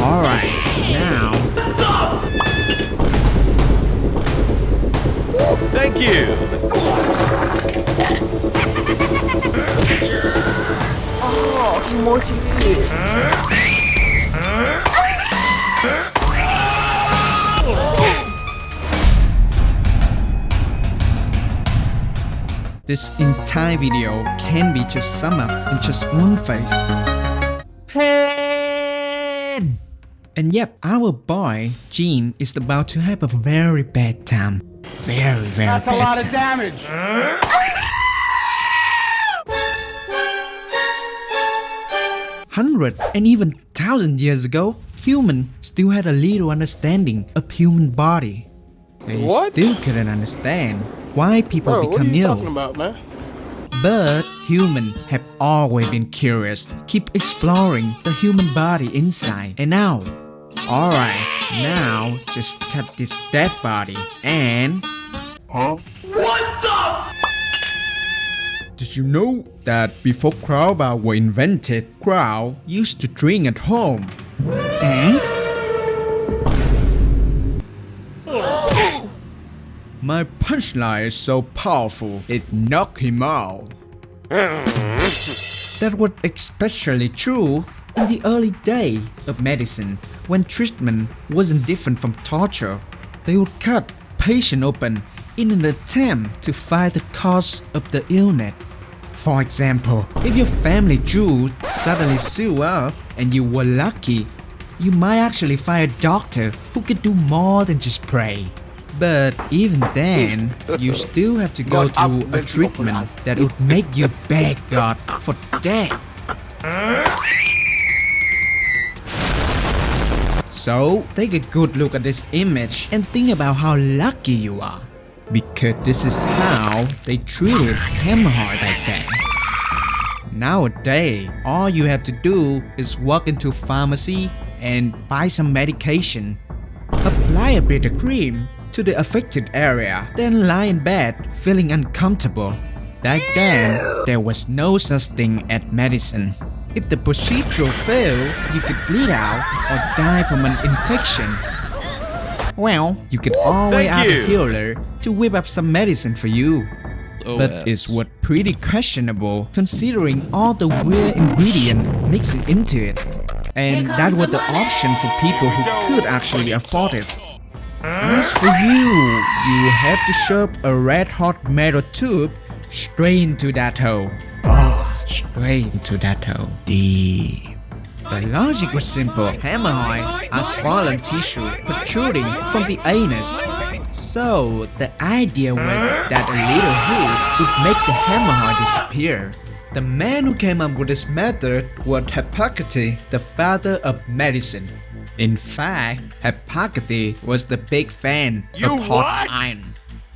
Alright, now... Thank you. This entire video can be just summed up in just one phrase. Pain! And yep, our boy, Gene, is about to have a very bad time. Very That's a bad lot time. of damage. Hundreds and even thousand years ago, humans still had a little understanding of human body. They What? still couldn't understand why people Bro, what are become you ill. talking about, man? But humans have always been curious, keep exploring the human body inside and out. Alright, now just tap this dead body and... Did you know that before crowbar were invented, crowd used to drink at home? My punchline is so powerful, it knocked him out. That was especially true in the early days of medicine, when treatment wasn't different from torture. They would cut patient open in an attempt to find the cause of the illness. For example, if your family jewel suddenly sealed up and you were lucky, you might actually find a doctor who could do more than just pray. But even then, you still have to go through a treatment that would make you beg God for death. So, take a good look at this image and think about how lucky you are. Because this is how they treated hemorrhoid back then. Nowadays, all you have to do is walk into a pharmacy and buy some medication. Apply a bit of cream to the affected area, then lie in bed feeling uncomfortable. Back then, there was no such thing as medicine. If the procedure failed, you could bleed out or die from an infection. Well, you could always Thank ask you. a healer to whip up some medicine for you. But it's what pretty questionable considering all the weird ingredients mixing into it. And that was the option for people who could actually afford it. As for you, you have to shove a red hot metal tube straight into that hole. Straight into that hole. Deep. The logic was simple. Hemorrhoid are swollen tissue protruding from the anus. So the idea was that a little hook would make the hemorrhoid disappear. The man who came up with this method was Hippocrates, the father of medicine. In fact, Hippocrates was the big fan of hot iron.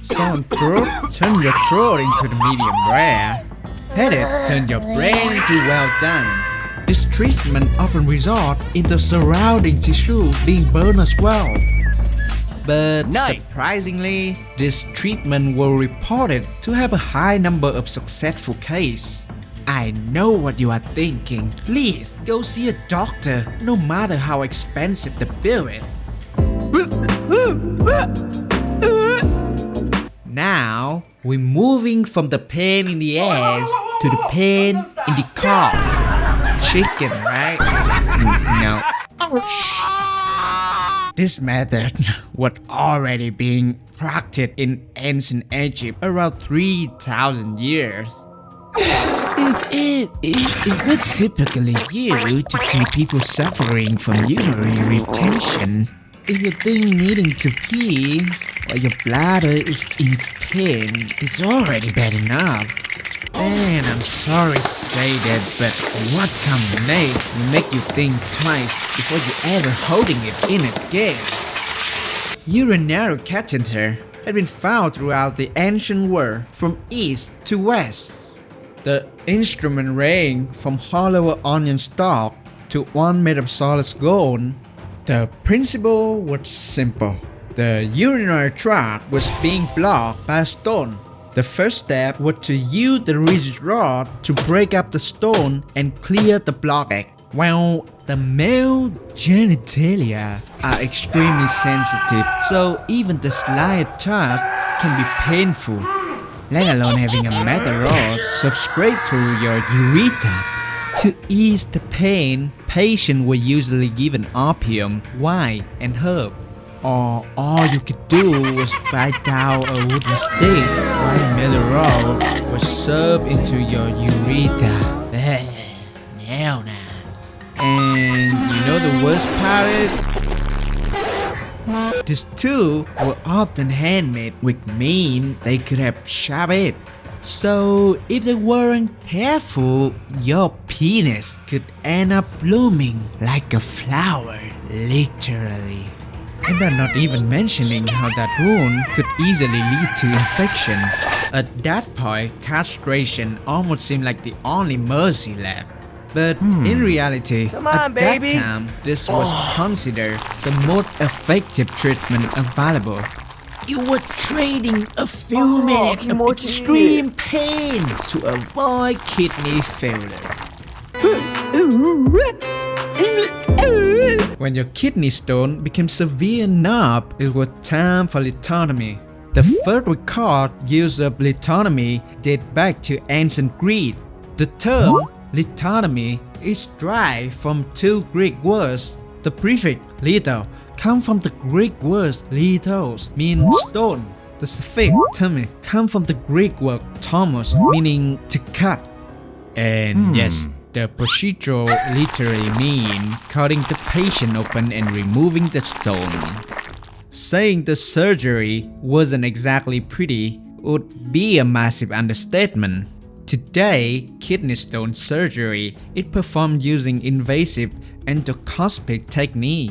Sore throat turn your throat into the medium rare. Headache turn your brain into well done. This treatment often results in the surrounding tissue being burned as well. But surprisingly, this treatment was reported to have a high number of successful cases. I know what you are thinking. Please go see a doctor, no matter how expensive the bill is. Now, we're moving from the pain in the ass to the pain in the car. Chicken, right? No. This method was already being practiced in ancient Egypt around 3,000 years. It was typically used to treat people suffering from urinary retention. If you think needing to pee or your bladder is in pain, it's already bad enough. And I'm sorry to say that, but what combination will make you think twice before you ever holding it in again? Urinary catheter had been found throughout the ancient world from east to west. The instrument ranged from hollow onion stalk to one made of solid gold. The principle was simple. The urinary tract was being blocked by a stone. The first step was to use the rigid rod to break up the stone and clear the blockage. Well, The male genitalia are extremely sensitive, so even the slightest touch can be painful, let alone having a metal rod subscribed through your urethra. To ease the pain, patients were usually given opium, wine, and herb. Or all you could do was bite down a wooden stick while metal rod was served into your urethra. Now. And you know the worst part is? These two were often handmade, which means they could have sharp it. So if they weren't careful, your penis could end up blooming like a flower, literally. And I'm not even mentioning how that wound could easily lead to infection. At that point, castration almost seemed like the only mercy left. But in reality, at that time, this was considered the most effective treatment available. You were trading a few minutes of extreme pain to avoid kidney failure. When your kidney stone became severe enough, it was time for lithotomy. The first record use of lithotomy dates back to ancient Greece. The term lithotomy is derived from two Greek words. The prefix litho comes from the Greek word lithos, meaning stone. The suffix tomi comes from the Greek word tomos, meaning to cut. And yes, the procedure literally means cutting the patient open and removing the stone. Saying the surgery wasn't exactly pretty would be a massive understatement. Today, kidney stone surgery is performed using invasive endoscopic technique.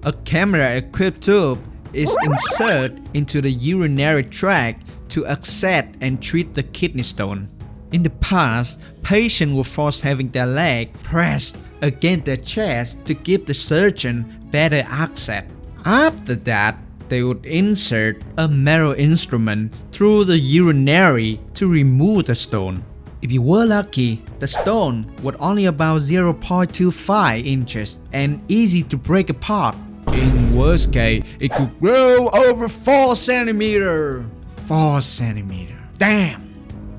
A camera-equipped tube is inserted into the urinary tract to access and treat the kidney stone. In the past, patients were forced having their leg pressed against their chest to give the surgeon better access. After that, they would insert a metal instrument through the urinary to remove the stone. If you were lucky, the stone was only about 0.25 inches and easy to break apart. In worst case, it could grow over 4 centimeters. 4 centimeters. Damn!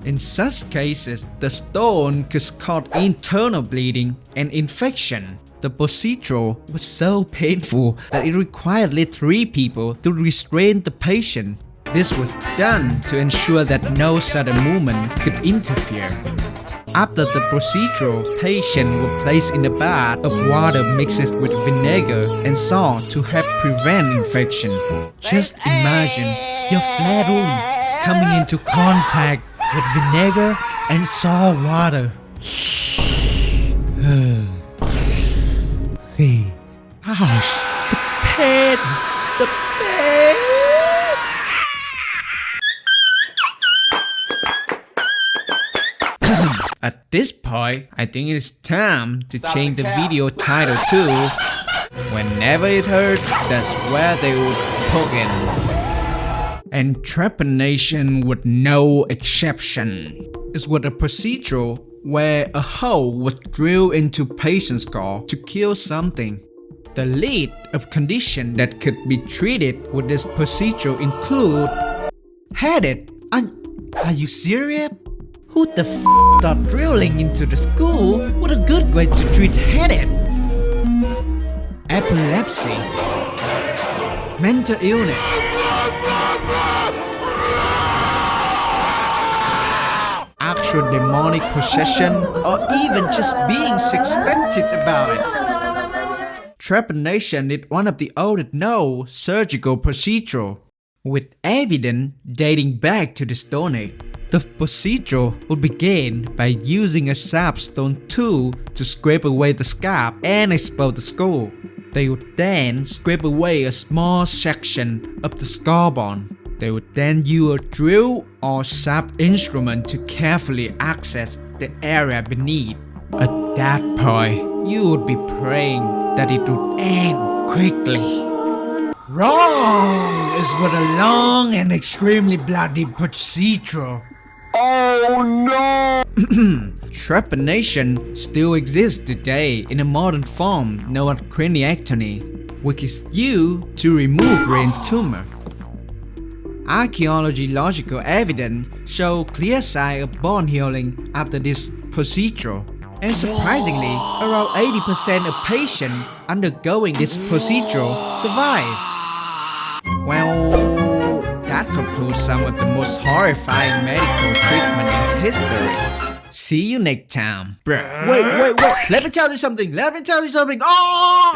In such cases, the stone could cause internal bleeding and infection. The procedure was so painful that it required at least 3 people to restrain the patient. This was done to ensure that no sudden movement could interfere. After the procedure, patients were placed in a bath of water mixed with vinegar and salt to help prevent infection. Just imagine your flat wound coming into contact with vinegar and salt water. Ouch! The pain! The pain! At this point, I think it is time to change the video title to "Whenever it hurts, that's where they would poke in." And trepanation with no exception. It was a procedure where a hole was drilled into patient's skull to kill something. The list of conditions that could be treated with this procedure include headache. Are you serious? Who the thought drilling into the skull was a good way to treat headache? Epilepsy, mental illness, actual demonic possession, or even just being suspected about it. Trepanation is one of the oldest known surgical procedures, with evidence dating back to the Stone Age. The procedure would begin by using a sharp stone tool to scrape away the scalp and expose the skull. They would then scrape away a small section of the skull bone. They would then use a drill or sharp instrument to carefully access the area beneath. At that point, you would be praying that it would end quickly. Wrong! It was a long and extremely bloody procedure. Oh no! Trepanation still exists today in a modern form known as craniectomy, which is used to remove brain tumor. Archaeological evidence show clear signs of bone healing after this procedure, and surprisingly, around 80% of patients undergoing this procedure survive. Well, that concludes some of the most horrifying medical treatment in history. See you next time. Bruh. Wait. Let me tell you something. Oh!